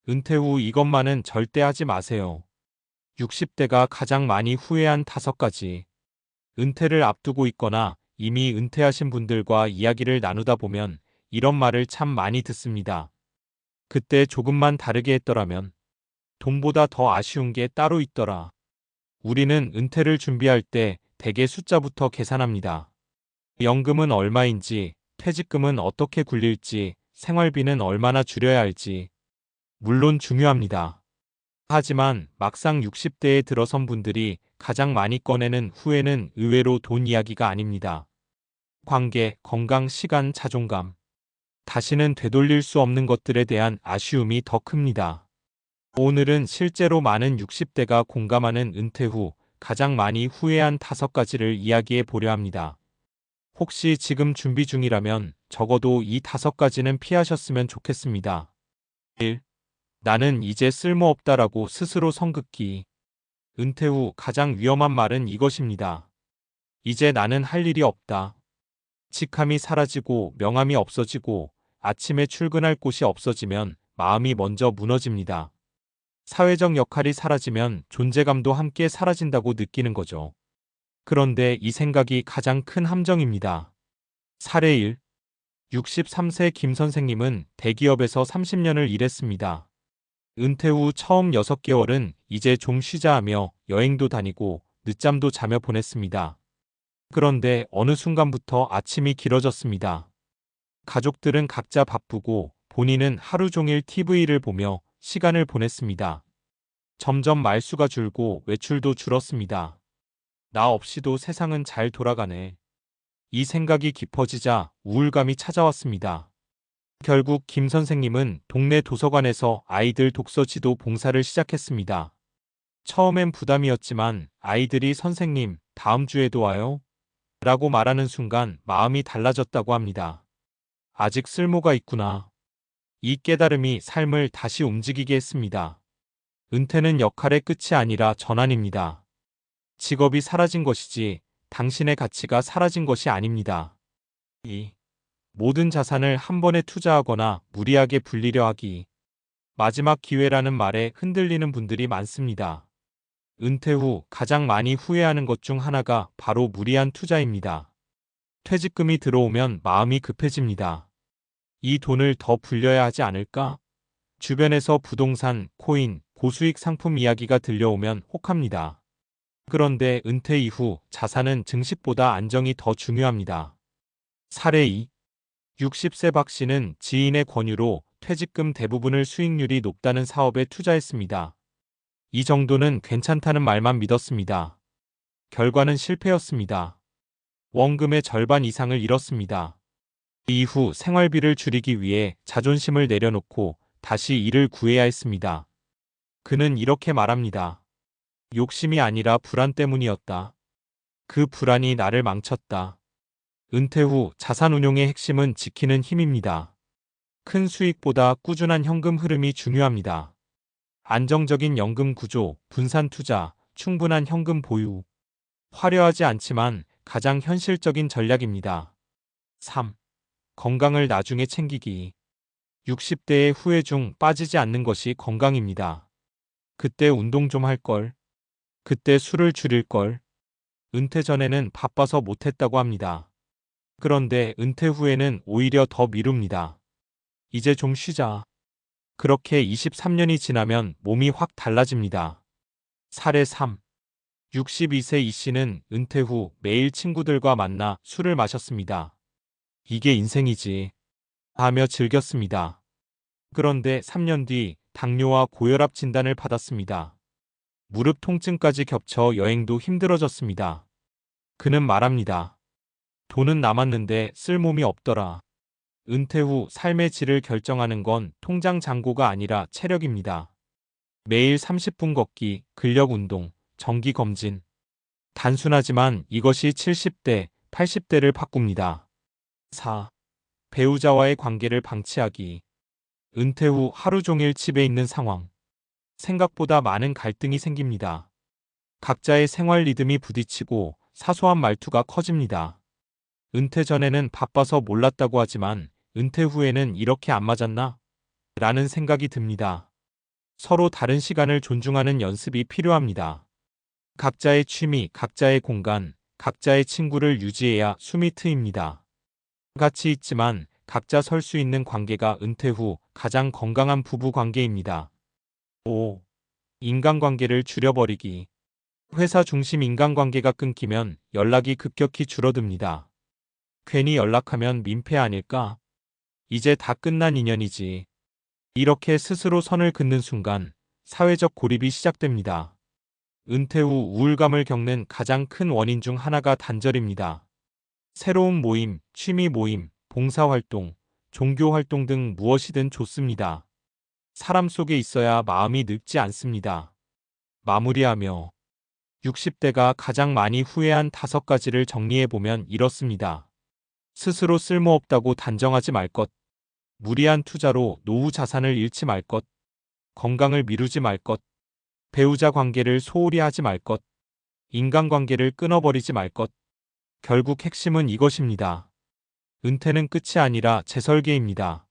은퇴 후 이것만은 절대 하지 마세요. 60대가 가장 많이 후회한 5가지. 은퇴를 앞두고 있거나 이미 은퇴하신 분들과 이야기를 나누다 보면 이런 말을 참 많이 듣습니다. 그때 조금만 다르게 했더라면, 돈보다 더 아쉬운 게 따로 있더라. 우리는 은퇴를 준비할 때 대개 숫자부터 계산합니다. 연금은 얼마인지, 퇴직금은 어떻게 굴릴지, 생활비는 얼마나 줄여야 할지. 물론 중요합니다. 하지만 막상 60대에 들어선 분들이 가장 많이 꺼내는 후회는 의외로 돈 이야기가 아닙니다. 관계, 건강, 시간, 자존감. 다시는 되돌릴 수 없는 것들에 대한 아쉬움이 더 큽니다. 오늘은 실제로 많은 60대가 공감하는 은퇴 후 가장 많이 후회한 5가지를 이야기해 보려 합니다. 혹시 지금 준비 중이라면 적어도 이 5가지는 피하셨으면 좋겠습니다. 1. 나는 이제 쓸모없다라고 스스로 성긋기. 은퇴 후 가장 위험한 말은 이것입니다. 이제 나는 할 일이 없다. 직함이 사라지고 명함이 없어지고 아침에 출근할 곳이 없어지면 마음이 먼저 무너집니다. 사회적 역할이 사라지면 존재감도 함께 사라진다고 느끼는 거죠. 그런데 이 생각이 가장 큰 함정입니다. 사례 1. 63세 김 선생님은 대기업에서 30년을 일했습니다. 은퇴 후 처음 6개월은 이제 좀 쉬자 하며 여행도 다니고 늦잠도 자며 보냈습니다. 그런데 어느 순간부터 아침이 길어졌습니다. 가족들은 각자 바쁘고 본인은 하루 종일 TV를 보며 시간을 보냈습니다. 점점 말수가 줄고 외출도 줄었습니다. 나 없이도 세상은 잘 돌아가네. 이 생각이 깊어지자 우울감이 찾아왔습니다. 결국 김 선생님은 동네 도서관에서 아이들 독서 지도 봉사를 시작했습니다. 처음엔 부담이었지만 아이들이 선생님, 다음 주에도 와요? 라고 말하는 순간 마음이 달라졌다고 합니다. 아직 쓸모가 있구나. 이 깨달음이 삶을 다시 움직이게 했습니다. 은퇴는 역할의 끝이 아니라 전환입니다. 직업이 사라진 것이지 당신의 가치가 사라진 것이 아닙니다. 2. 모든 자산을 한 번에 투자하거나 무리하게 불리려 하기. 마지막 기회라는 말에 흔들리는 분들이 많습니다. 은퇴 후 가장 많이 후회하는 것 중 하나가 바로 무리한 투자입니다. 퇴직금이 들어오면 마음이 급해집니다. 이 돈을 더 불려야 하지 않을까? 주변에서 부동산, 코인, 고수익 상품 이야기가 들려오면 혹합니다. 그런데 은퇴 이후 자산은 증식보다 안정이 더 중요합니다. 사례 2. 60세 박 씨는 지인의 권유로 퇴직금 대부분을 수익률이 높다는 사업에 투자했습니다. 이 정도는 괜찮다는 말만 믿었습니다. 결과는 실패였습니다. 원금의 절반 이상을 잃었습니다. 이후 생활비를 줄이기 위해 자존심을 내려놓고 다시 일을 구해야 했습니다. 그는 이렇게 말합니다. 욕심이 아니라 불안 때문이었다. 그 불안이 나를 망쳤다. 은퇴 후 자산 운용의 핵심은 지키는 힘입니다. 큰 수익보다 꾸준한 현금 흐름이 중요합니다. 안정적인 연금 구조, 분산 투자, 충분한 현금 보유. 화려하지 않지만 가장 현실적인 전략입니다. 3. 건강을 나중에 챙기기. 60대의 후회 중 빠지지 않는 것이 건강입니다. 그때 운동 좀 할 걸. 그때 술을 줄일 걸. 은퇴 전에는 바빠서 못했다고 합니다. 그런데 은퇴 후에는 오히려 더 미룹니다. 이제 좀 쉬자. 그렇게 23년이 지나면 몸이 확 달라집니다. 사례 3. 62세 이 씨는 은퇴 후 매일 친구들과 만나 술을 마셨습니다. 이게 인생이지. 하며 즐겼습니다. 그런데 3년 뒤 당뇨와 고혈압 진단을 받았습니다. 무릎 통증까지 겹쳐 여행도 힘들어졌습니다. 그는 말합니다. 돈은 남았는데 쓸 몸이 없더라. 은퇴 후 삶의 질을 결정하는 건 통장 잔고가 아니라 체력입니다. 매일 30분 걷기, 근력 운동, 정기 검진. 단순하지만 이것이 70대, 80대를 바꿉니다. 4. 배우자와의 관계를 방치하기. 은퇴 후 하루 종일 집에 있는 상황. 생각보다 많은 갈등이 생깁니다. 각자의 생활 리듬이 부딪히고 사소한 말투가 커집니다. 은퇴 전에는 바빠서 몰랐다고 하지만 은퇴 후에는 이렇게 안 맞았나? 라는 생각이 듭니다. 서로 다른 시간을 존중하는 연습이 필요합니다. 각자의 취미, 각자의 공간, 각자의 친구를 유지해야 숨이 트입니다. 같이 있지만 각자 설 수 있는 관계가 은퇴 후 가장 건강한 부부 관계입니다. 5. 인간관계를 줄여버리기. 회사 중심 인간관계가 끊기면 연락이 급격히 줄어듭니다. 괜히 연락하면 민폐 아닐까? 이제 다 끝난 인연이지. 이렇게 스스로 선을 긋는 순간 사회적 고립이 시작됩니다. 은퇴 후 우울감을 겪는 가장 큰 원인 중 하나가 단절입니다. 새로운 모임, 취미 모임, 봉사활동, 종교활동 등 무엇이든 좋습니다. 사람 속에 있어야 마음이 늙지 않습니다. 마무리하며 60대가 가장 많이 후회한 5가지를 정리해보면 이렇습니다. 스스로 쓸모없다고 단정하지 말 것. 무리한 투자로 노후 자산을 잃지 말 것. 건강을 미루지 말 것. 배우자 관계를 소홀히 하지 말 것. 인간관계를 끊어버리지 말 것. 결국 핵심은 이것입니다. 은퇴는 끝이 아니라 재설계입니다.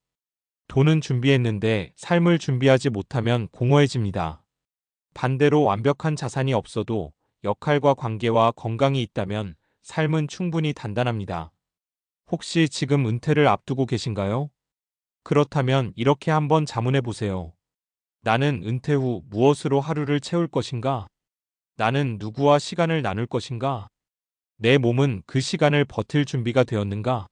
돈은 준비했는데 삶을 준비하지 못하면 공허해집니다. 반대로 완벽한 자산이 없어도 역할과 관계와 건강이 있다면 삶은 충분히 단단합니다. 혹시 지금 은퇴를 앞두고 계신가요? 그렇다면 이렇게 한번 자문해 보세요. 나는 은퇴 후 무엇으로 하루를 채울 것인가? 나는 누구와 시간을 나눌 것인가? 내 몸은 그 시간을 버틸 준비가 되었는가?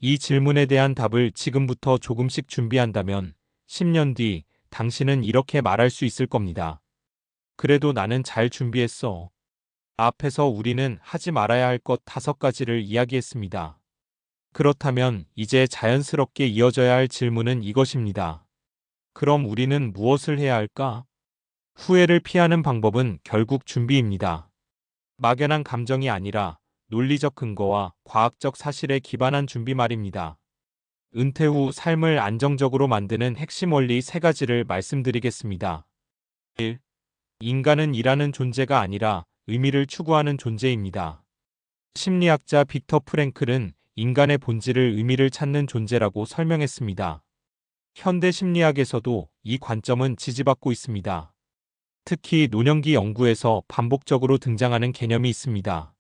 이 질문에 대한 답을 지금부터 조금씩 준비한다면 10년 뒤 당신은 이렇게 말할 수 있을 겁니다. 그래도 나는 잘 준비했어. 앞에서 우리는 하지 말아야 할 것 5가지를 이야기했습니다. 그렇다면 이제 자연스럽게 이어져야 할 질문은 이것입니다. 그럼 우리는 무엇을 해야 할까? 후회를 피하는 방법은 결국 준비입니다. 막연한 감정이 아니라 논리적 근거와 과학적 사실에 기반한 준비 말입니다. 은퇴 후 삶을 안정적으로 만드는 핵심 원리 3가지를 말씀드리겠습니다. 1. 인간은 일하는 존재가 아니라 의미를 추구하는 존재입니다. 심리학자 빅터 프랭클은 인간의 본질을 의미를 찾는 존재라고 설명했습니다. 현대 심리학에서도 이 관점은 지지받고 있습니다. 특히 노년기 연구에서 반복적으로 등장하는 개념이 있습니다.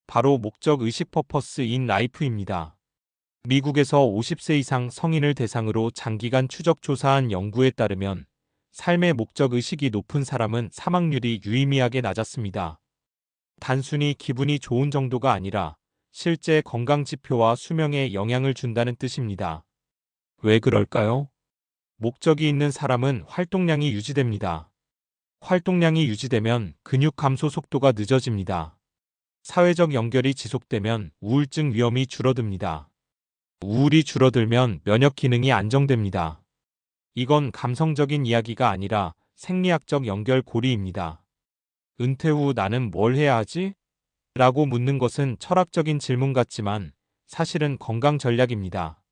바로 목적 의식 퍼퍼스 인 라이프입니다. 미국에서 50세 이상 성인을 대상으로 장기간 추적 조사한 연구에 따르면 삶의 목적 의식이 높은 사람은 사망률이 유의미하게 낮았습니다. 단순히 기분이 좋은 정도가 아니라 실제 건강 지표와 수명에 영향을 준다는 뜻입니다. 왜 그럴까요? 목적이 있는 사람은 활동량이 유지됩니다. 활동량이 유지되면 근육 감소 속도가 늦어집니다. 사회적 연결이 지속되면 우울증 위험이 줄어듭니다. 우울이 줄어들면 면역 기능이 안정됩니다. 이건 감성적인 이야기가 아니라 생리학적 연결고리입니다. 은퇴 후 나는 뭘 해야 하지? 라고 묻는 것은 철학적인 질문 같지만 사실은 건강 전략입니다.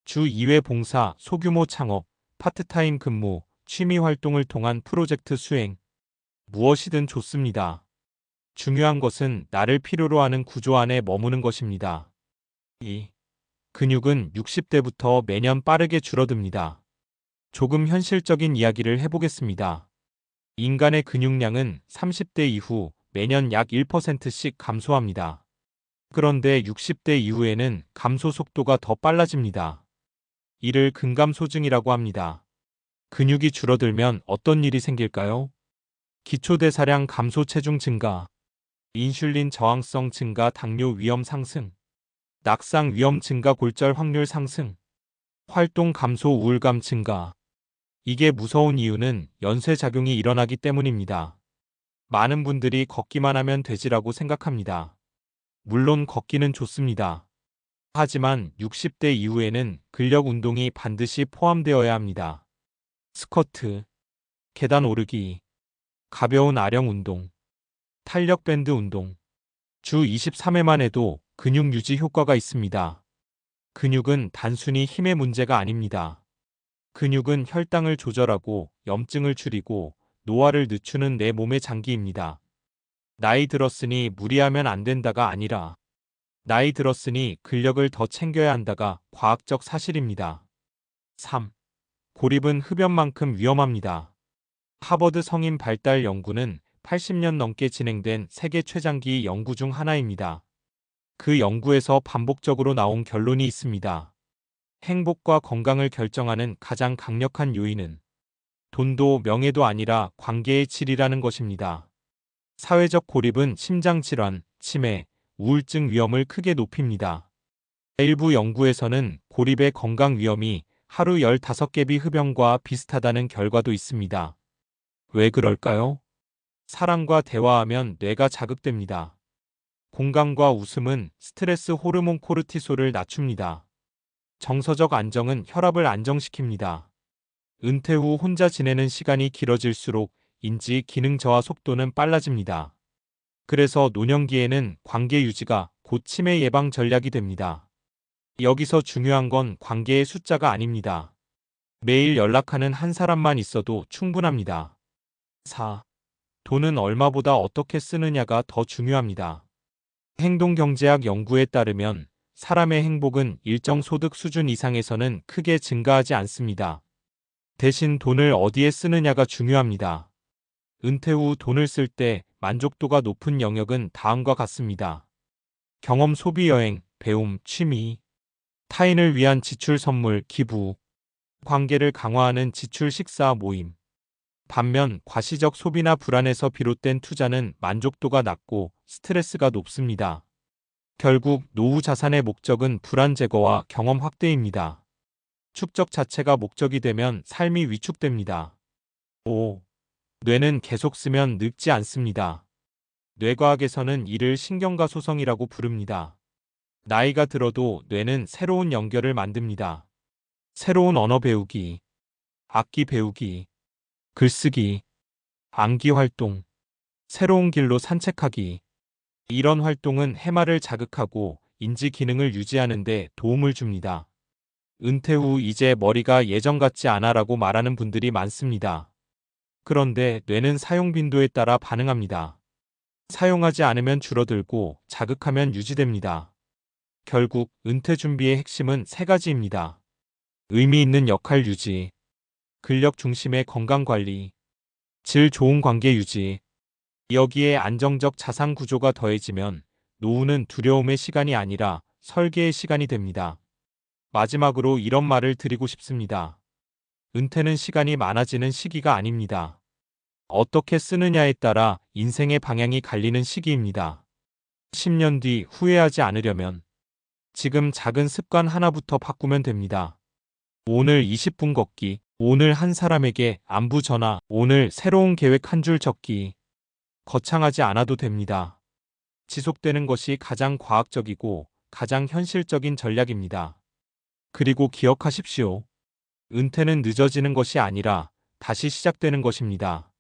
주 2회 봉사, 소규모 창업, 파트타임 근무, 취미 활동을 통한 프로젝트 수행. 무엇이든 좋습니다. 중요한 것은 나를 필요로 하는 구조 안에 머무는 것입니다. 2. 근육은 60대부터 매년 빠르게 줄어듭니다. 조금 현실적인 이야기를 해보겠습니다. 인간의 근육량은 30대 이후 매년 약 1%씩 감소합니다. 그런데 60대 이후에는 감소 속도가 더 빨라집니다. 이를 근감소증이라고 합니다. 근육이 줄어들면 어떤 일이 생길까요? 기초대사량 감소, 체중 증가, 인슐린 저항성 증가, 당뇨 위험 상승, 낙상 위험 증가, 골절 확률 상승, 활동 감소, 우울감 증가. 이게 무서운 이유는 연쇄작용이 일어나기 때문입니다. 많은 분들이 걷기만 하면 되지라고 생각합니다. 물론 걷기는 좋습니다. 하지만 60대 이후에는 근력 운동이 반드시 포함되어야 합니다. 스쿼트, 계단 오르기, 가벼운 아령 운동, 탄력 밴드 운동. 주 23회만 해도 근육 유지 효과가 있습니다. 근육은 단순히 힘의 문제가 아닙니다. 근육은 혈당을 조절하고 염증을 줄이고 노화를 늦추는 내 몸의 장기입니다. 나이 들었으니 무리하면 안 된다가 아니라 나이 들었으니 근력을 더 챙겨야 한다가 과학적 사실입니다. 3. 고립은 흡연만큼 위험합니다. 하버드 성인 발달 연구는 80년 넘게 진행된 세계 최장기 연구 중 하나입니다. 그 연구에서 반복적으로 나온 결론이 있습니다. 행복과 건강을 결정하는 가장 강력한 요인은 돈도 명예도 아니라 관계의 질이라는 것입니다. 사회적 고립은 심장질환, 치매, 우울증 위험을 크게 높입니다. 일부 연구에서는 고립의 건강 위험이 하루 15개비 흡연과 비슷하다는 결과도 있습니다. 왜 그럴까요? 사람과 대화하면 뇌가 자극됩니다. 공감과 웃음은 스트레스 호르몬 코르티솔을 낮춥니다. 정서적 안정은 혈압을 안정시킵니다. 은퇴 후 혼자 지내는 시간이 길어질수록 인지 기능 저하 속도는 빨라집니다. 그래서 노년기에는 관계 유지가 곧 치매 예방 전략이 됩니다. 여기서 중요한 건 관계의 숫자가 아닙니다. 매일 연락하는 한 사람만 있어도 충분합니다. 4. 돈은 얼마보다 어떻게 쓰느냐가 더 중요합니다. 행동경제학 연구에 따르면 사람의 행복은 일정 소득 수준 이상에서는 크게 증가하지 않습니다. 대신 돈을 어디에 쓰느냐가 중요합니다. 은퇴 후 돈을 쓸 때 만족도가 높은 영역은 다음과 같습니다. 경험 소비 여행, 배움, 취미, 타인을 위한 지출 선물, 기부, 관계를 강화하는 지출 식사 모임. 반면 과시적 소비나 불안에서 비롯된 투자는 만족도가 낮고 스트레스가 높습니다. 결국 노후 자산의 목적은 불안 제거와 경험 확대입니다. 축적 자체가 목적이 되면 삶이 위축됩니다. 5. 뇌는 계속 쓰면 늙지 않습니다. 뇌과학에서는 이를 신경가소성이라고 부릅니다. 나이가 들어도 뇌는 새로운 연결을 만듭니다. 새로운 언어 배우기, 악기 배우기, 글쓰기, 암기 활동, 새로운 길로 산책하기. 이런 활동은 해마를 자극하고 인지 기능을 유지하는 데 도움을 줍니다. 은퇴 후 이제 머리가 예전 같지 않아라고 말하는 분들이 많습니다. 그런데 뇌는 사용 빈도에 따라 반응합니다. 사용하지 않으면 줄어들고 자극하면 유지됩니다. 결국 은퇴 준비의 핵심은 세 가지입니다. 의미 있는 역할 유지, 근력 중심의 건강 관리, 질 좋은 관계 유지. 여기에 안정적 자산 구조가 더해지면 노후는 두려움의 시간이 아니라 설계의 시간이 됩니다. 마지막으로 이런 말을 드리고 싶습니다. 은퇴는 시간이 많아지는 시기가 아닙니다. 어떻게 쓰느냐에 따라 인생의 방향이 갈리는 시기입니다. 10년 뒤 후회하지 않으려면 지금 작은 습관 하나부터 바꾸면 됩니다. 오늘 20분 걷기, 오늘 한 사람에게 안부 전화, 오늘 새로운 계획 한 줄 적기. 거창하지 않아도 됩니다. 지속되는 것이 가장 과학적이고 가장 현실적인 전략입니다. 그리고 기억하십시오. 은퇴는 늦어지는 것이 아니라 다시 시작되는 것입니다.